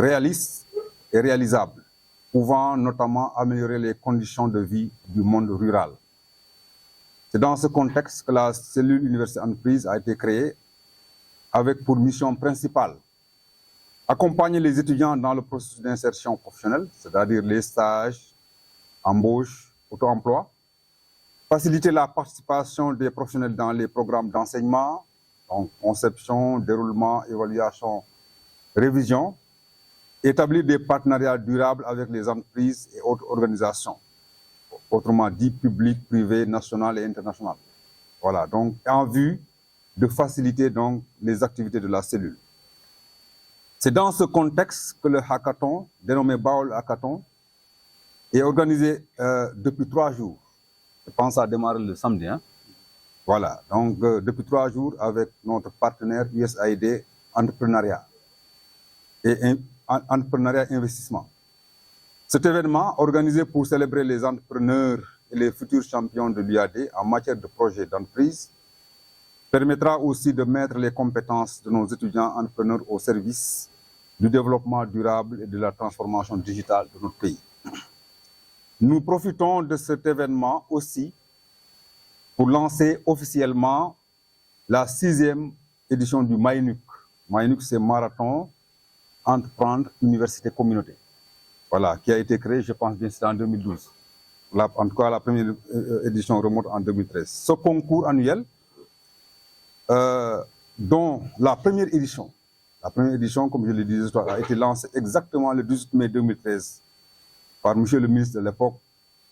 réalistes et réalisables, pouvant notamment améliorer les conditions de vie du monde rural. C'est dans ce contexte que la cellule Université Entreprise a été créée avec pour mission principale accompagner les étudiants dans le processus d'insertion professionnelle, c'est-à-dire les stages, embauches, auto-emploi, faciliter la participation des professionnels dans les programmes d'enseignement, donc conception, déroulement, évaluation, révision, établir des partenariats durables avec les entreprises et autres organisations, autrement dit publiques, privées, nationales et internationales. Voilà, donc en vue de faciliter donc les activités de la cellule. C'est dans ce contexte que le hackathon, dénommé Baol Hackathon, est organisé depuis 3 jours. Je pense à démarrer le samedi. Hein? Voilà, donc depuis 3 jours avec notre partenaire USAID Entrepreneuriat et Entrepreneuriat Investissement. Cet événement, organisé pour célébrer les entrepreneurs et les futurs champions de l'UAD en matière de projets d'entreprise, permettra aussi de mettre les compétences de nos étudiants entrepreneurs au service du développement durable et de la transformation digitale de notre pays. Nous profitons de cet événement aussi pour lancer officiellement la 6e édition du MAENUC. MAENUC, c'est Marathon Entreprendre Université Communauté. Voilà, qui a été créé, je pense bien, c'était en 2012. En tout cas, la première édition remonte en 2013. Ce concours annuel, dont la première édition, comme je le disais, a été lancée exactement le 18 mai 2013 par M. le ministre de l'époque,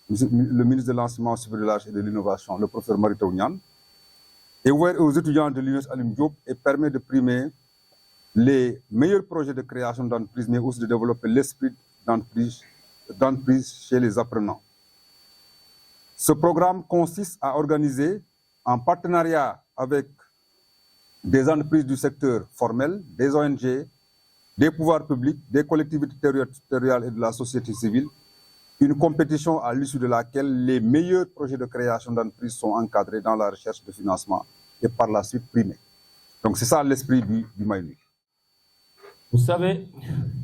le ministre de l'Enseignement supérieur et de l'Innovation, le professeur Marita Ounian, est ouvert aux étudiants de l'Université Alioune Diop et permet de primer les meilleurs projets de création d'entreprise, mais aussi de développer l'esprit d'entreprise chez les apprenants. Ce programme consiste à organiser, en partenariat avec des entreprises du secteur formel, des ONG, des pouvoirs publics, des collectivités territoriales et de la société civile, une compétition à l'issue de laquelle les meilleurs projets de création d'entreprise sont encadrés dans la recherche de financement et par la suite primés. Donc c'est ça l'esprit du MAENUC. Vous savez,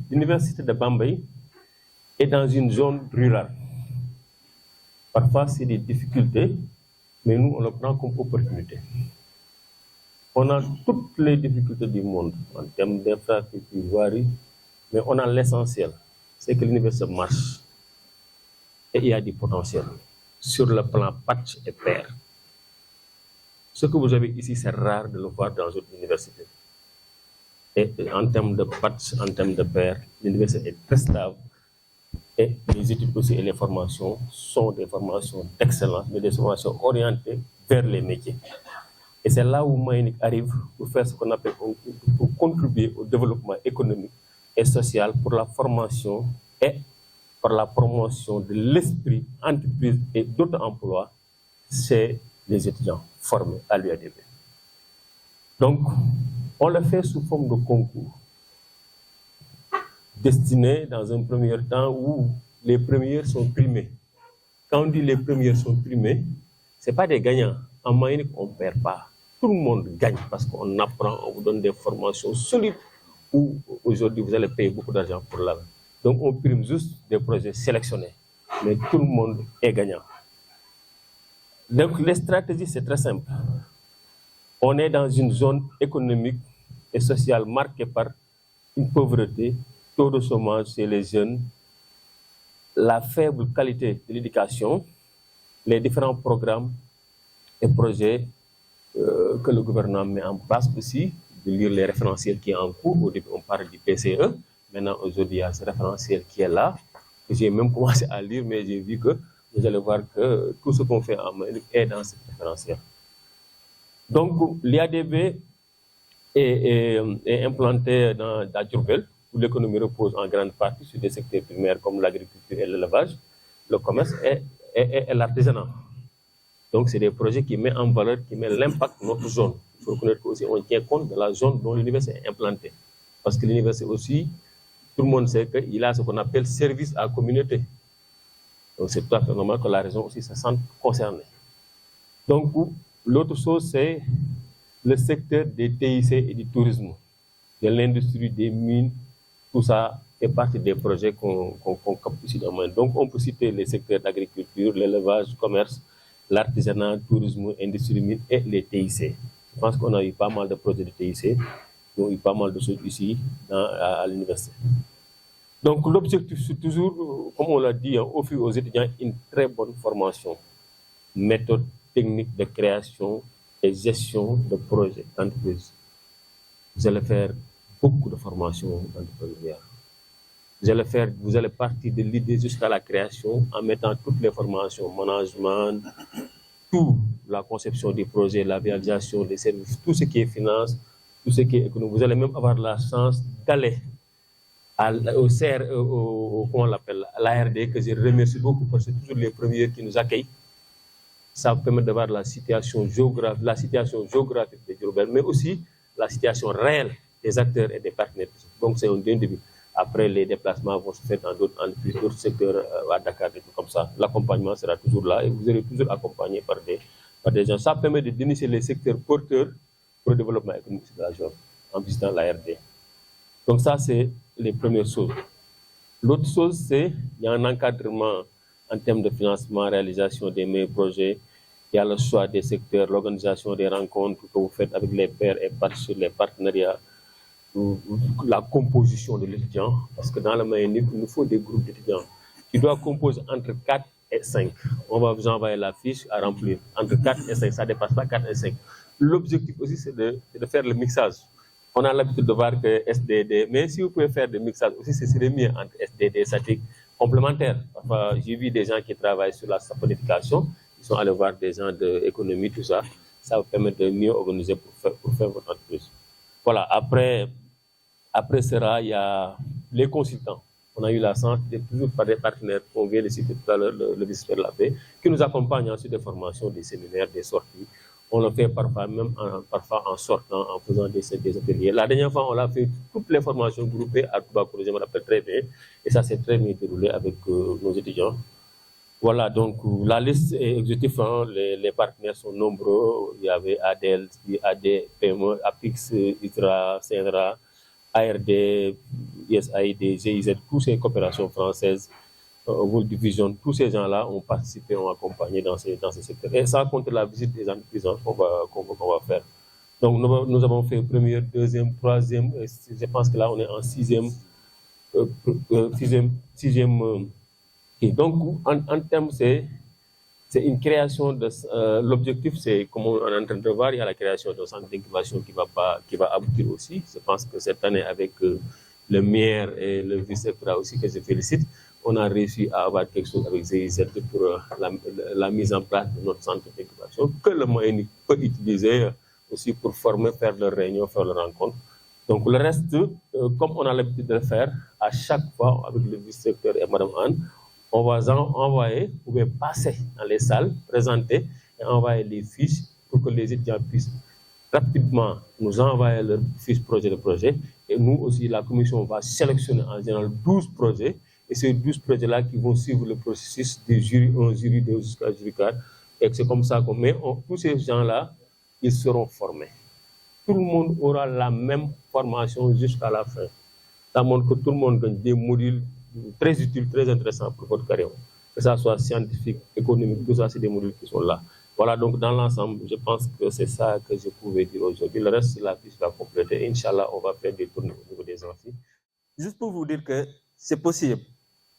l'université de Bambey est dans une zone rurale. Parfois, c'est des difficultés, mais nous, on le prend comme opportunité. On a toutes les difficultés du monde en termes d'infrastructure, voirie, mais on a l'essentiel, c'est que l'université marche et il y a du potentiel sur le plan patch et pair. Ce que vous avez ici, c'est rare de le voir dans une université. Et en termes de patch, en termes de pair, l'université est très stable. Et les études aussi et les formations sont des formations d'excellence, mais des formations orientées vers les métiers. Et c'est là où MAENUC arrive pour faire ce qu'on appelle, pour contribuer au développement économique et social pour la formation et pour la promotion de l'esprit entreprise et d'autres emplois chez les étudiants formés à l'UADB. Donc, on le fait sous forme de concours, destiné dans un premier temps où les premiers sont primés. Quand on dit les premiers sont primés, ce n'est pas des gagnants. En MAENUC, on ne perd pas. Tout le monde gagne parce qu'on apprend, on vous donne des formations solides où aujourd'hui vous allez payer beaucoup d'argent pour l'année. Donc on prime juste des projets sélectionnés, mais tout le monde est gagnant. Donc les stratégies, c'est très simple. On est dans une zone économique et sociale marquée par une pauvreté, taux de chômage chez les jeunes, la faible qualité de l'éducation, les différents programmes et projets que le gouvernement met en place aussi, de lire les référentiels qui sont en cours. Au début, on parle du PCE. Maintenant, aujourd'hui, il y a ce référentiel qui est là. J'ai même commencé à lire, mais j'ai vu que vous allez voir que tout ce qu'on fait en MAENUC est dans ce référentiel. Donc, l'IADB est implanté dans Diourbel, où l'économie repose en grande partie sur des secteurs primaires comme l'agriculture et l'élevage, le commerce et l'artisanat. Donc, c'est des projets qui mettent en valeur, qui mettent l'impact de notre zone. Il faut reconnaître qu'aussi on tient compte de la zone dont l'université est implantée. Parce que l'université aussi, tout le monde sait qu'il a ce qu'on appelle service à la communauté. Donc, c'est tout à fait normal que la région aussi se sente concernée. Donc, l'autre chose, c'est le secteur des TIC et du tourisme, de l'industrie des mines, tout ça fait partie des projets qu'on capte ici dans le monde. Donc, on peut citer les secteurs d'agriculture, l'élevage, commerce, l'artisanat, le tourisme, l'industrie mine et les TIC. Je pense qu'on a eu pas mal de projets de TIC, on a eu pas mal de choses ici à l'université. Donc, l'objectif, c'est toujours, comme on l'a dit, offrir aux étudiants une très bonne formation, méthode technique de création et gestion de projets d'entreprise. Vous allez faire beaucoup de formations entrepreneuriales. Vous allez partir de l'idée jusqu'à la création en mettant toutes les formations, management, tout, la conception des projets, la réalisation des services, tout ce qui est finance, tout ce qui est économie. Vous allez même avoir la chance d'aller au CR, comment on l'appelle, l'ARD, que je remercie beaucoup parce que c'est toujours les premiers qui nous accueillent. Ça permet d'avoir la situation géographique de Diourbel, mais aussi la situation réelle des acteurs et des partenaires. Donc c'est un début. Après, les déplacements vont se faire dans d'autres secteurs à Dakar, et tout comme ça. L'accompagnement sera toujours là et vous serez toujours accompagné par des gens. Ça permet d'initier les secteurs porteurs pour le développement économique de la zone en visitant l'ARD. Donc ça, c'est les premières choses. L'autre chose, c'est qu'il y a un encadrement en termes de financement, réalisation des meilleurs projets. Il y a le choix des secteurs, l'organisation des rencontres que vous faites avec les pairs et sur les partenariats, la composition de l'étudiant, parce que dans le moyen, il nous faut des groupes d'étudiants qui doivent composer entre 4 et 5. On va vous envoyer la fiche à remplir. Entre 4 et 5, ça ne dépasse pas 4 et 5. L'objectif aussi, c'est de faire le mixage. On a l'habitude de voir que SDD, mais si vous pouvez faire des mixages aussi, ce serait mieux entre SDD et statique complémentaires. Enfin, j'ai vu des gens qui travaillent sur la saponification, ils sont allés voir des gens d'économie, tout ça. Ça vous permet de mieux organiser pour faire votre entreprise. Voilà, après cela, il y a les consultants. On a eu la chance d'être toujours par des partenaires, on vient de citer tout à l'heure, le vice-président de la paix, qui nous accompagnent ensuite des formations, des séminaires, des sorties. On le fait parfois en sortant, en faisant des ateliers. La dernière fois, on a fait toutes les formations groupées à Toubacoulo, je me rappelle très bien. Et ça s'est très bien déroulé avec nos étudiants. Voilà, donc la liste est exhaustive. Les partenaires sont nombreux. Il y avait ADEL, AD, PME, APIX, ITRA, CNRA, ARD, ISAID, GIZ, toutes ces coopérations françaises, World Division, tous ces gens-là ont participé, ont accompagné dans ces secteurs. Et ça compte la visite des entreprises qu'on va faire. Donc nous avons fait première, deuxième, troisième, je pense que là on est en sixième. Et donc en termes, c'est une création de l'objectif, c'est comme on est en train de voir, il y a la création d'un centre d'incubation qui va aboutir aussi. Je pense que cette année avec le maire et le vice-président aussi, que je félicite, on a réussi à avoir quelque chose avec GIZ pour la mise en place de notre centre d'incubation, que le moyen peut utiliser aussi pour former, faire leurs réunions, faire leurs rencontres. Donc le reste, comme on a l'habitude de le faire, à chaque fois avec le vice-secteur et Mme Anne, on va envoyer, vous pouvez passer dans les salles, présenter et envoyer les fiches pour que les étudiants puissent rapidement nous envoyer leur fiche projet de projet. Et nous aussi, la commission va sélectionner en général 12 projets. Et ces 12 projets-là qui vont suivre le processus des jurys 1, jury 2 jusqu'à jury 4. Et c'est comme ça qu'on met tous ces gens-là, ils seront formés. Tout le monde aura la même formation jusqu'à la fin. Ça montre que tout le monde gagne des modules très utiles, très intéressants pour votre carrière. Que ça soit scientifique, économique, tout ça, c'est des modules qui sont là. Voilà, donc dans l'ensemble, je pense que c'est ça que je pouvais dire aujourd'hui. Le reste, la fiche va compléter. Inch'Allah, on va faire des tournées au niveau des amphis. Juste pour vous dire que c'est possible.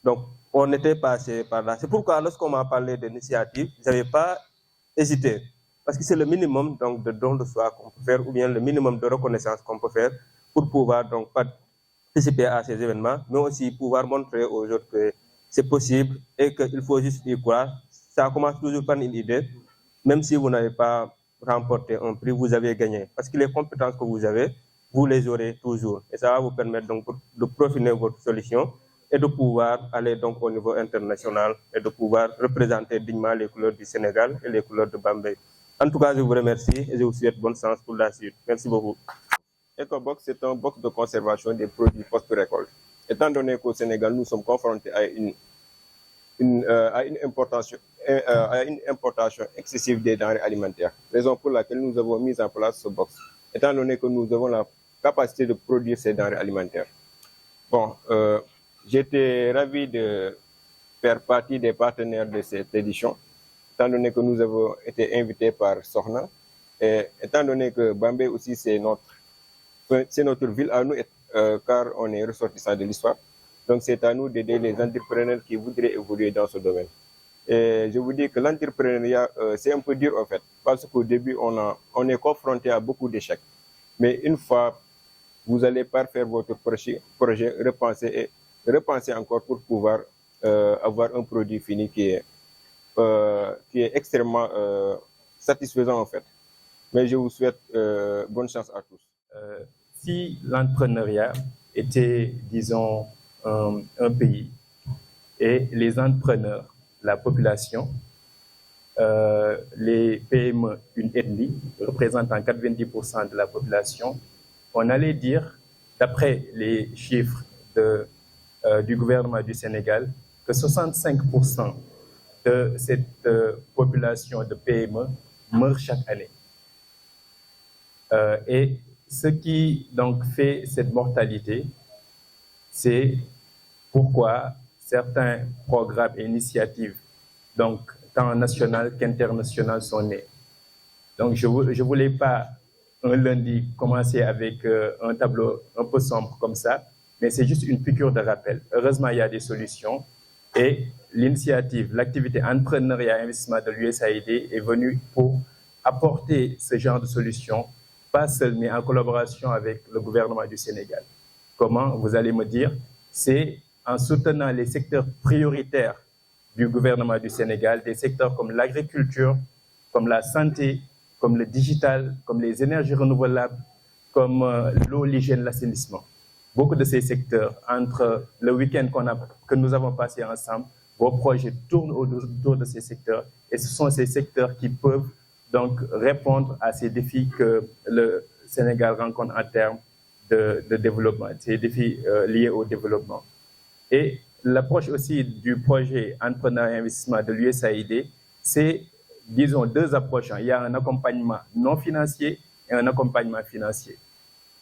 Donc, on était passé par là. C'est pourquoi, lorsqu'on m'a parlé d'initiative, je n'avais pas hésité. Parce que c'est le minimum donc, de don de soi qu'on peut faire, ou bien le minimum de reconnaissance qu'on peut faire pour pouvoir donc participer à ces événements, mais aussi pouvoir montrer aux autres que c'est possible et qu'il faut juste y croire. Ça commence toujours par une idée. Même si vous n'avez pas remporté un prix, vous avez gagné. Parce que les compétences que vous avez, vous les aurez toujours. Et ça va vous permettre donc de profiner votre solution et de pouvoir aller donc au niveau international et de pouvoir représenter dignement les couleurs du Sénégal et les couleurs de Bambey. En tout cas, je vous remercie et je vous souhaite bonne chance pour la suite. Merci beaucoup. EcoBox, c'est un box de conservation des produits post-récolte. Étant donné qu'au Sénégal, nous sommes confrontés à une importation excessive des denrées alimentaires, raison pour laquelle nous avons mis en place ce box, étant donné que nous avons la capacité de produire ces denrées alimentaires. Bon, j'étais ravi de faire partie des partenaires de cette édition, étant donné que nous avons été invités par Sohna, et étant donné que Bambey aussi c'est notre ville à nous, car on est ressortissants de l'histoire. Donc c'est à nous d'aider les entrepreneurs qui voudraient évoluer dans ce domaine. Et je vous dis que l'entrepreneuriat, c'est un peu dur en fait, parce qu'au début, on est confronté à beaucoup d'échecs. Mais une fois vous allez parfaire votre projet, repenser encore pour pouvoir avoir un produit fini qui est extrêmement satisfaisant en fait. Mais je vous souhaite bonne chance à tous. Si l'entrepreneuriat était, disons, un pays et les entrepreneurs, la population, les PME, une ethnie, représentant 90% de la population, on allait dire, d'après les chiffres du gouvernement du Sénégal, que 65% de cette population de PME meurt chaque année. Et ce qui donc fait cette mortalité, c'est pourquoi certains programmes et initiatives, donc tant nationales qu'internationales, sont nés. Donc je ne voulais pas un lundi commencer avec un tableau un peu sombre comme ça, mais c'est juste une piqûre de rappel. Heureusement, il y a des solutions et l'initiative, l'activité entrepreneuriat et investissement de l'USAID est venue pour apporter ce genre de solutions, pas seul, mais en collaboration avec le gouvernement du Sénégal. Comment, vous allez me dire, c'est en soutenant les secteurs prioritaires du gouvernement du Sénégal, des secteurs comme l'agriculture, comme la santé, comme le digital, comme les énergies renouvelables, comme l'eau, l'hygiène, l'assainissement. Beaucoup de ces secteurs, entre le week-end que nous avons passé ensemble, vos projets tournent autour de ces secteurs et ce sont ces secteurs qui peuvent donc répondre à ces défis que le Sénégal rencontre en termes de développement, ces défis liés au développement. Et l'approche aussi du projet entrepreneuriat et investissement de l'USAID, c'est, disons, deux approches. Il y a un accompagnement non financier et un accompagnement financier.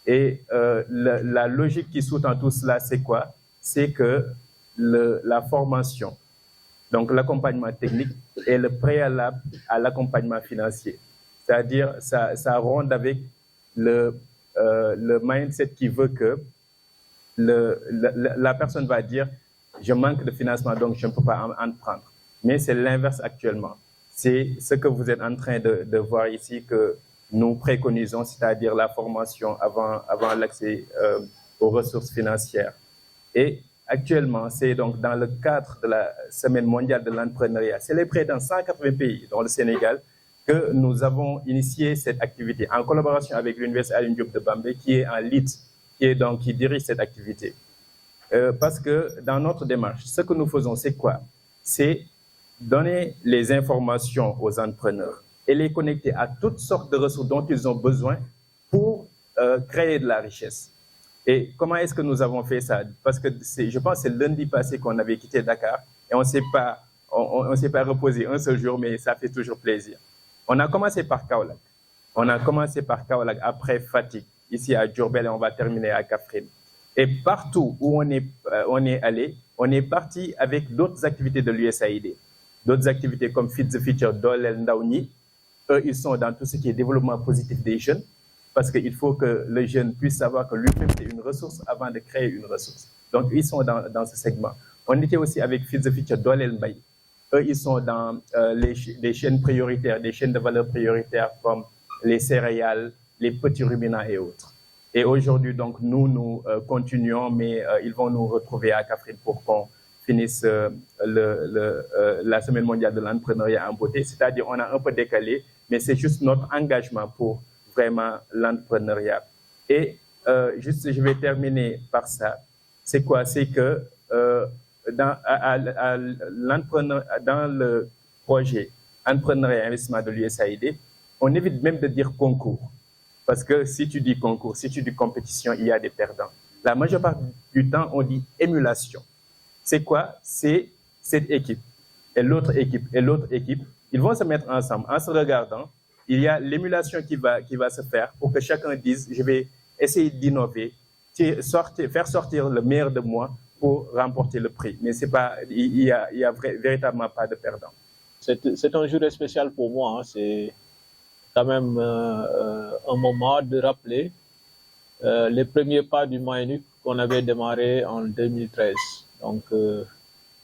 Et la logique qui sous-tend tout cela, c'est quoi? C'est que la formation, donc l'accompagnement technique, est le préalable à l'accompagnement financier. C'est-à-dire, ça ronde avec le mindset qui veut que la personne va dire « je manque de financement, donc je ne peux pas en prendre ». Mais c'est l'inverse actuellement. C'est ce que vous êtes en train de voir ici que nous préconisons, c'est-à-dire la formation avant l'accès aux ressources financières. Et actuellement, c'est donc dans le cadre de la Semaine mondiale de l'entrepreneuriat, célébrée dans 180 pays, dont le Sénégal, que nous avons initié cette activité en collaboration avec l'Université Alioune Diop de Bambey, qui est en lead, qui dirige cette activité. Parce que dans notre démarche, ce que nous faisons, c'est quoi? C'est donner les informations aux entrepreneurs et les connecter à toutes sortes de ressources dont ils ont besoin pour créer de la richesse. Et comment est-ce que nous avons fait ça? Parce que je pense que c'est lundi passé qu'on avait quitté Dakar et on ne s'est pas reposé un seul jour, mais ça fait toujours plaisir. On a commencé par Kaolack. Après Fatick, ici à Diourbel, et on va terminer à Kaffrine. Et partout où on est allé, on est parti avec d'autres activités de l'USAID. D'autres activités comme Feed the Future, Dolel, Ndaouni. Eux, ils sont dans tout ce qui est développement positif des jeunes, parce qu'il faut que le jeune puisse savoir que lui-même c'est une ressource avant de créer une ressource. Donc, ils sont dans ce segment. On était aussi avec Feed the Future, Dolel Mbaye. Eux, ils sont dans les chaînes prioritaires, des chaînes de valeur prioritaires comme les céréales, les petits ruminants et autres. Et aujourd'hui, donc, nous continuons, mais ils vont nous retrouver à Kaffrine pour qu'on finisse la Semaine mondiale de l'entrepreneuriat en beauté. C'est-à-dire, on a un peu décalé, mais c'est juste notre engagement pour vraiment l'entrepreneuriat. Et je vais terminer par ça. C'est quoi? C'est que dans le projet entrepreneuriat et investissement de l'USAID, on évite même de dire concours. Parce que si tu dis concours, si tu dis compétition, il y a des perdants. La majeure partie du temps, on dit émulation. C'est quoi? C'est cette équipe et l'autre équipe et l'autre équipe. Ils vont se mettre ensemble en se regardant. Il y a l'émulation qui va se faire pour que chacun dise « je vais essayer d'innover, faire sortir le meilleur de moi pour remporter le prix. Mais c'est pas, il y a véritablement pas de perdant. C'est un jour spécial pour moi. Hein. C'est quand même un moment de rappeler les premiers pas du MAENUC qu'on avait démarré en 2013. Donc, le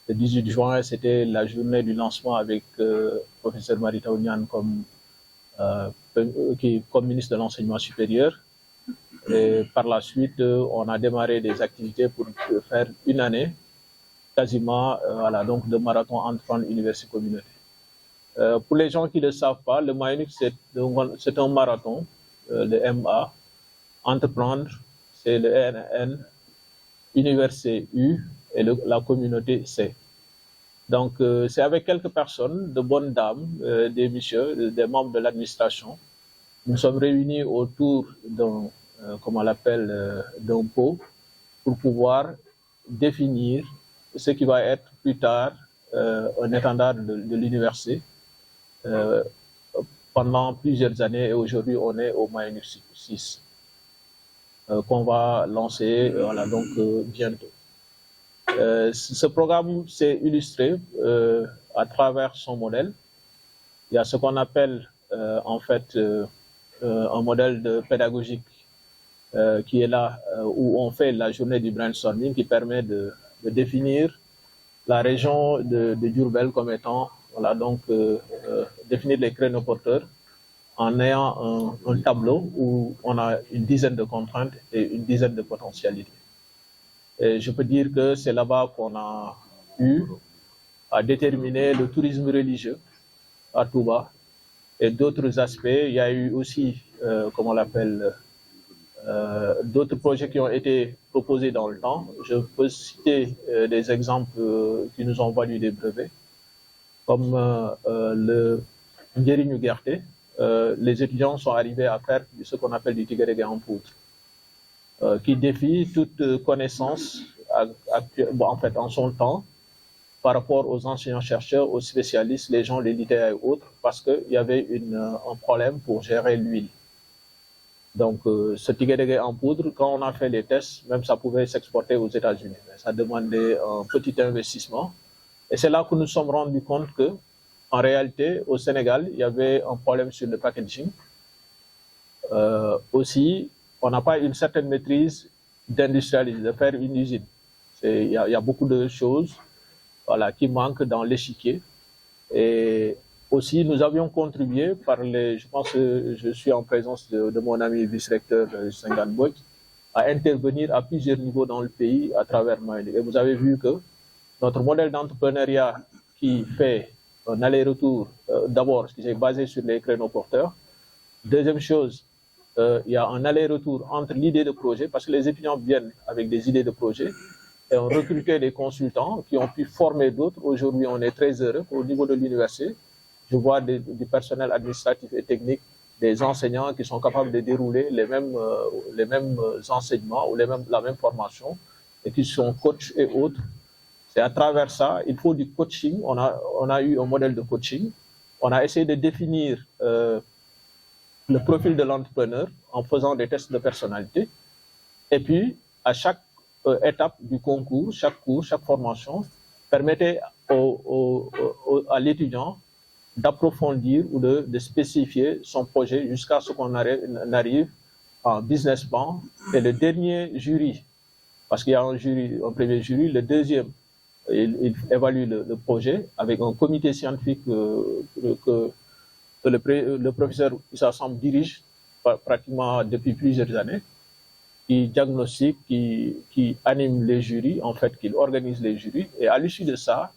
18 juin, c'était la journée du lancement avec professeur Marita Ounian comme ministre de l'enseignement supérieur. Et par la suite, on a démarré des activités pour faire une année quasiment voilà, donc de marathon entreprendre université communauté. Pour les gens qui ne le savent pas, le MAENUC, c'est un marathon, le MA. Entreprendre, c'est le NN, université U et la communauté C. Donc, c'est avec quelques personnes, de bonnes dames, des messieurs, des membres de l'administration. Nous sommes réunis autour d'un, comment on l'appelle, d'un pot pour pouvoir définir ce qui va être plus tard un étendard de l'université pendant plusieurs années. Et aujourd'hui, on est au MAENUC 6 qu'on va lancer voilà, donc, bientôt. Ce programme s'est illustré à travers son modèle. Il y a ce qu'on appelle en fait un modèle pédagogique qui est là où on fait la journée du brainstorming qui permet de définir la région de Diourbel comme étant, voilà, donc définir les créneaux porteurs en ayant un tableau où on a une dizaine de contraintes et une dizaine de potentialités. Et je peux dire que c'est là-bas qu'on a eu à déterminer le tourisme religieux à Touba et d'autres aspects. Il y a eu aussi, comment on l'appelle, d'autres projets qui ont été proposés dans le temps. Je peux citer des exemples qui nous ont valu des brevets, comme le Njeriñu Gerte. Les étudiants sont arrivés à faire ce qu'on appelle du tigéré en poudre, qui défie toute connaissance en fait en son temps par rapport aux enseignants-chercheurs, aux spécialistes, les gens, les littéraires et autres, parce qu'il y avait un problème pour gérer l'huile. Donc, ce tigéré en poudre, quand on a fait les tests, même ça pouvait s'exporter aux États-Unis. Ça demandait un petit investissement. Et c'est là que nous nous sommes rendus compte que, en réalité, au Sénégal, il y avait un problème sur le packaging. Aussi, on n'a pas une certaine maîtrise d'industrialiser, de faire une usine. Il y a beaucoup de choses voilà, qui manquent dans l'échiquier. Et aussi, nous avions contribué je pense que je suis en présence de mon ami vice-recteur Senghane Mbodj, à intervenir à plusieurs niveaux dans le pays à travers MAENUC. Et vous avez vu que notre modèle d'entrepreneuriat qui fait un aller-retour, d'abord, qui est basé sur les créneaux porteurs. Deuxième chose, il y a un aller-retour entre l'idée de projet, parce que les étudiants viennent avec des idées de projet, et on recrutait des consultants qui ont pu former d'autres. Aujourd'hui, on est très heureux au niveau de l'université. Je vois du personnel administratif et technique, des enseignants qui sont capables de dérouler les mêmes enseignements ou la même formation, et qui sont coachs et autres. C'est à travers ça, il faut du coaching. On a eu un modèle de coaching. On a essayé de définir le profil de l'entrepreneur en faisant des tests de personnalité. Et puis, à chaque étape du concours, chaque cours, chaque formation, permettait à l'étudiant d'approfondir ou de spécifier son projet jusqu'à ce qu'on arrive en business plan. Et le dernier jury, parce qu'il y a un premier jury, le deuxième, il évalue le projet avec un comité scientifique que le professeur Issa Samb dirige pratiquement depuis plusieurs années, qui diagnostique, qui anime les jurys, en fait, qui organise les jurys. Et à l'issue de ça,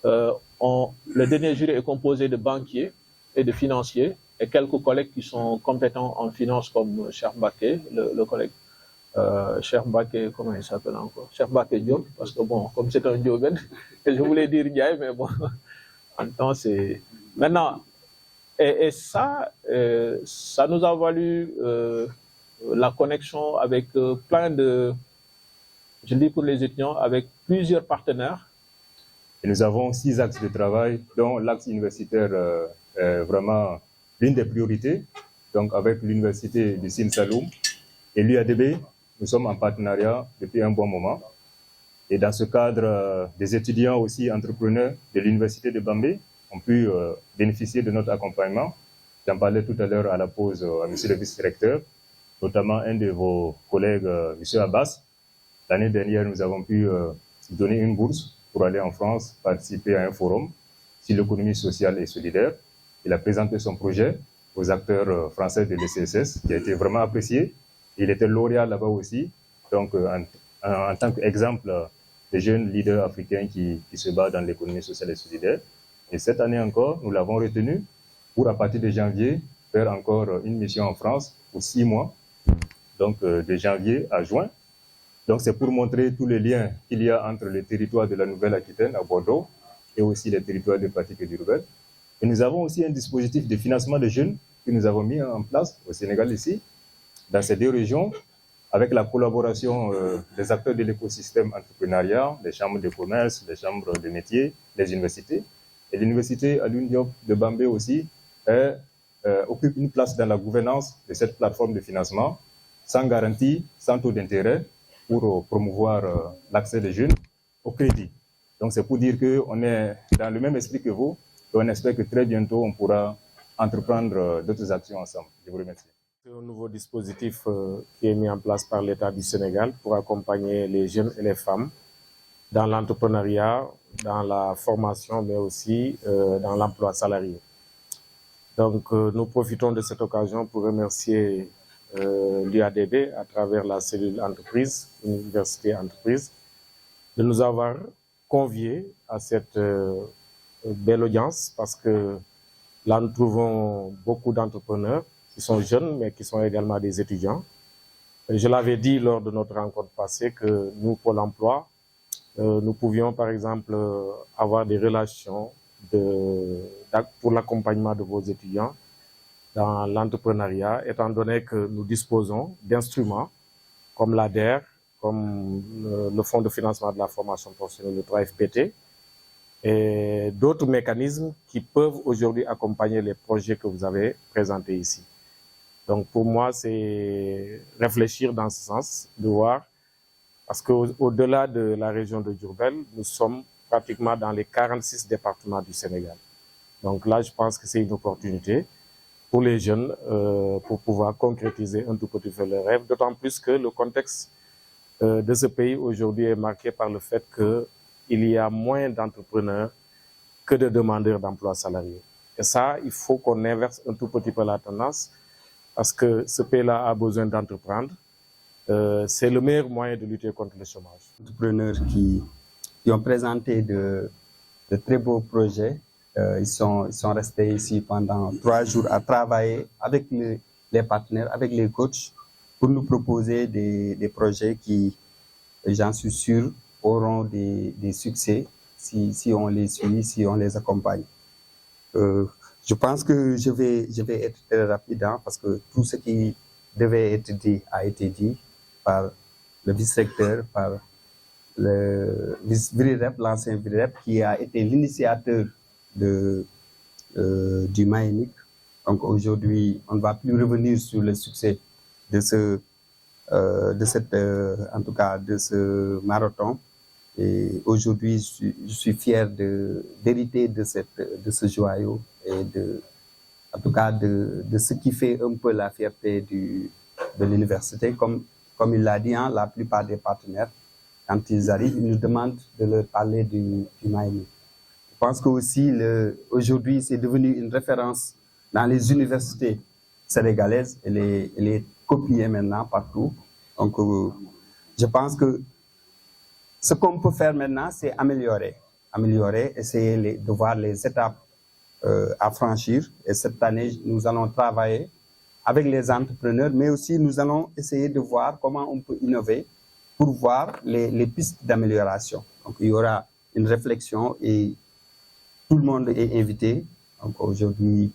le dernier jury est composé de banquiers et de financiers et quelques collègues qui sont compétents en finance comme Cheikh Mbacké, le collègue Cheikh Mbacké, comment il s'appelle encore? Cheikh Mbacké Diop, parce que bon, comme c'est un Diobène, je voulais dire Ndiaye, mais bon, en même temps, c'est... Maintenant, et ça, ça nous a valu la connexion avec plein de, je dis pour les étudiants, avec plusieurs partenaires. Et nous avons 6 axes de travail, dont l'axe universitaire est vraiment l'une des priorités, donc avec l'université de Sine Saloum et l'UADB. Nous sommes en partenariat depuis un bon moment. Et dans ce cadre, des étudiants aussi entrepreneurs de l'Université de Bambey ont pu bénéficier de notre accompagnement. J'en parlais tout à l'heure à la pause à monsieur le vice-directeur, notamment un de vos collègues, monsieur Abbas. L'année dernière, nous avons pu donner une bourse pour aller en France participer à un forum sur l'économie sociale et solidaire. Il a présenté son projet aux acteurs français de l'ECSS, qui a été vraiment apprécié. Il était lauréat là-bas aussi, donc en tant qu'exemple des jeunes leaders africains qui se battent dans l'économie sociale et solidaire. Et cette année encore, nous l'avons retenu pour, à partir de janvier, faire encore une mission en France pour 6 mois, donc de janvier à juin. Donc c'est pour montrer tous les liens qu'il y a entre les territoires de la Nouvelle-Aquitaine à Bordeaux et aussi les territoires de Fatick et d'Diourbel. Et nous avons aussi un dispositif de financement de jeunes que nous avons mis en place au Sénégal ici, dans ces 2 régions, avec la collaboration des acteurs de l'écosystème entrepreneurial, les chambres de commerce, les chambres de métiers, les universités. Et l'université Alioune Diop de Bambey aussi occupe une place dans la gouvernance de cette plateforme de financement, sans garantie, sans taux d'intérêt, pour promouvoir l'accès des jeunes au crédit. Donc c'est pour dire qu'on est dans le même esprit que vous, et on espère que très bientôt on pourra entreprendre d'autres actions ensemble. Je vous remercie. C'est un nouveau dispositif qui est mis en place par l'État du Sénégal pour accompagner les jeunes et les femmes dans l'entrepreneuriat, dans la formation, mais aussi dans l'emploi salarié. Donc nous profitons de cette occasion pour remercier l'UADB à travers la cellule entreprise, Université Entreprise, de nous avoir conviés à cette belle audience parce que là nous trouvons beaucoup d'entrepreneurs qui sont jeunes mais qui sont également des étudiants. Et je l'avais dit lors de notre rencontre passée que nous, pour l'emploi, nous pouvions par exemple avoir des relations pour l'accompagnement de vos étudiants dans l'entrepreneuriat, étant donné que nous disposons d'instruments comme l'ADER, comme le Fonds de financement de la formation professionnelle, le 3FPT, et d'autres mécanismes qui peuvent aujourd'hui accompagner les projets que vous avez présentés ici. Donc pour moi, c'est réfléchir dans ce sens, de voir, parce qu'au-delà de la région de Diourbel, nous sommes pratiquement dans les 46 départements du Sénégal. Donc là, je pense que c'est une opportunité pour les jeunes pour pouvoir concrétiser un tout petit peu leurs rêves, d'autant plus que le contexte de ce pays aujourd'hui est marqué par le fait qu'il y a moins d'entrepreneurs que de demandeurs d'emploi salariés. Et ça, il faut qu'on inverse un tout petit peu la tendance parce que ce pays-là a besoin d'entreprendre. C'est le meilleur moyen de lutter contre le chômage. Entrepreneurs qui ont présenté de très beaux projets. Ils sont restés ici pendant 3 jours à travailler avec les partenaires, avec les coachs, pour nous proposer des projets qui, j'en suis sûr, auront des succès si on les suit, si on les accompagne. Je pense que je vais être très rapide parce que tout ce qui devait être dit a été dit par le vice-recteur, par le vice-VRIREP, l'ancien VRIREP, qui a été l'initiateur du MAENIC. Donc aujourd'hui, on ne va plus revenir sur le succès de ce marathon. Et aujourd'hui, je suis fier d'hériter de ce joyau et en tout cas de ce qui fait un peu la fierté de l'université. Comme il l'a dit, la plupart des partenaires, quand ils arrivent, ils nous demandent de leur parler du MAENIC. Je pense que aussi aujourd'hui, c'est devenu une référence dans les universités sénégalaises. Elle est copiée maintenant partout. Donc, je pense que ce qu'on peut faire maintenant, c'est améliorer, essayer de voir les étapes à franchir. Et cette année, nous allons travailler avec les entrepreneurs, mais aussi nous allons essayer de voir comment on peut innover pour voir les pistes d'amélioration. Donc, il y aura une réflexion et tout le monde est invité. Donc aujourd'hui,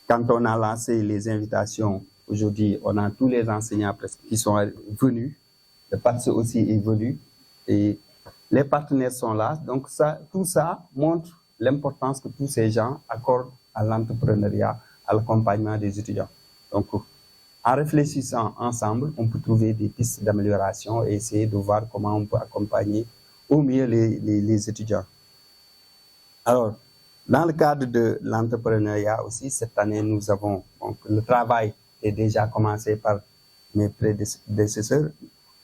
quand on a lancé les invitations, aujourd'hui, on a tous les enseignants presque qui sont venus. Le PATS aussi est venu et les partenaires sont là. Donc tout ça montre l'importance que tous ces gens accordent à l'entrepreneuriat, à l'accompagnement des étudiants. Donc en réfléchissant ensemble, on peut trouver des pistes d'amélioration et essayer de voir comment on peut accompagner au mieux les étudiants. Alors, dans le cadre de l'entrepreneuriat aussi, cette année, nous avons, donc, le travail est déjà commencé par mes prédécesseurs,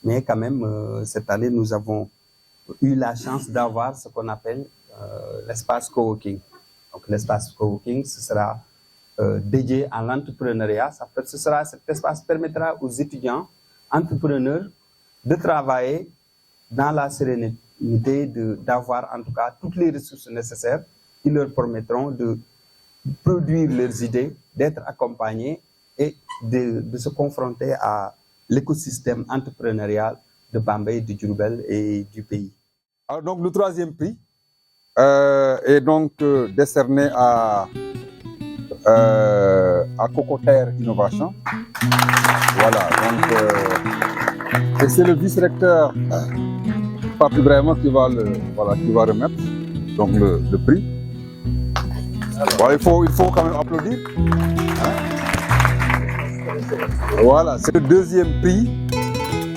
mais quand même, cette année, nous avons eu la chance d'avoir ce qu'on appelle l'espace coworking. Donc, l'espace coworking, ce sera dédié à l'entrepreneuriat. Cet espace permettra aux étudiants entrepreneurs de travailler dans la sérénité, d'avoir en tout cas toutes les ressources nécessaires qui leur permettront de produire leurs idées, d'être accompagnés et de se confronter à l'écosystème entrepreneurial de Bambey, de Diourbel et du pays. Alors donc le troisième prix est donc décerné à Cocoterre Innovation. Voilà, donc et c'est le vice-recteur Pape Ibrahima qui va remettre donc le prix. Voilà, il faut quand même applaudir. Voilà, c'est le deuxième prix.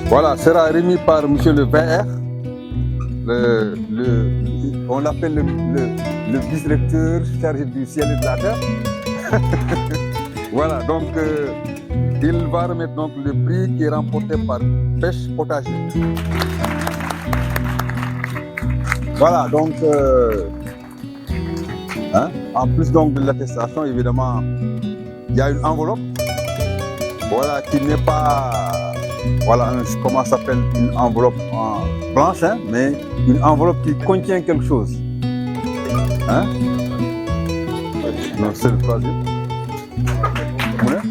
Voilà, sera remis par monsieur le VR. On l'appelle le vice-recteur chargé du ciel et de la terre. Voilà, donc il va remettre donc le prix qui est remporté par Pêche Potager. Voilà, donc en plus donc de l'attestation, évidemment, il y a une enveloppe, voilà, qui n'est pas, voilà, comment ça s'appelle, une enveloppe blanche, hein, mais une enveloppe qui contient quelque chose. Hein? Donc c'est le troisième. Ouais.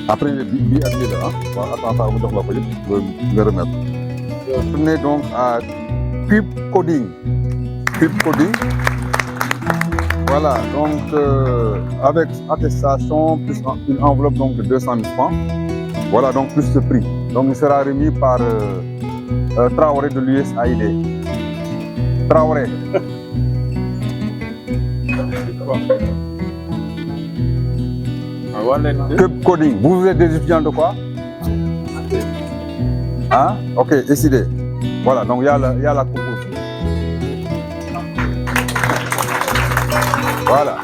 Après, le billet là, attends, vous le remettre. On est donc à Cube Coding. Cube Coding. Voilà, donc avec attestation, plus une enveloppe donc, de 200 000 francs. Voilà, donc plus le prix. Donc il sera remis par Traoré de l'USAID. Traoré. Cube Coding. Vous êtes des étudiants de quoi? Hein? Ok, décidé. Voilà, donc il y a la composition. Voilà.